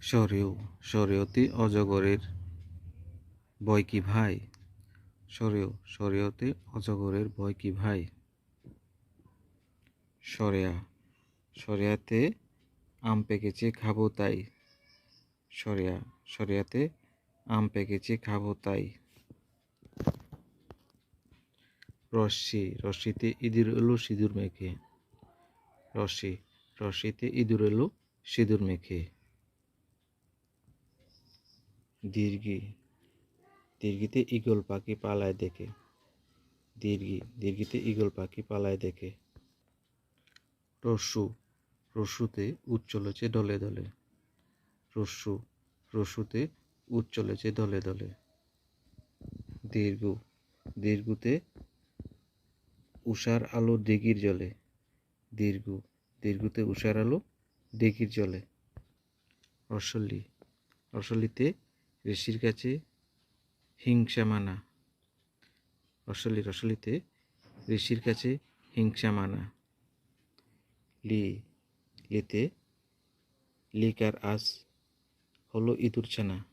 সরেও সরেওতে অজগরের ভয় কি ভাই? সরেওতে অজগরের ভয় কি ভাই? সরেয়াতে আম পেকেছে খাবো তাই। সরেয়াতে আম পেকেছে খাবো তাই। রশ্মিতে ইঁদুর এলো সিঁদুর মেখে। রশ্মিতে ইঁদুর এলো সিঁদুর মেখে। দীর্ঘিতে ঈগল পাখি পালায় দেখে। দীর্ঘিতে ঈগল পাখি পালায় দেখে। রস্যুতে উট চলেছে দলে দলে। রস্যুতে উট চলেছে দলে দলে। দীর্ঘতে উষার আলো দিঘির জলে। দীর্ঘতে উষার আলো দিঘির জলে। রসলিতে ঋষির কাছে হিংসা মানা। রসলিতে ঋষির কাছে হিংসা মানা। লিতে লিকার আজ হলো ইঁদুর ছানা।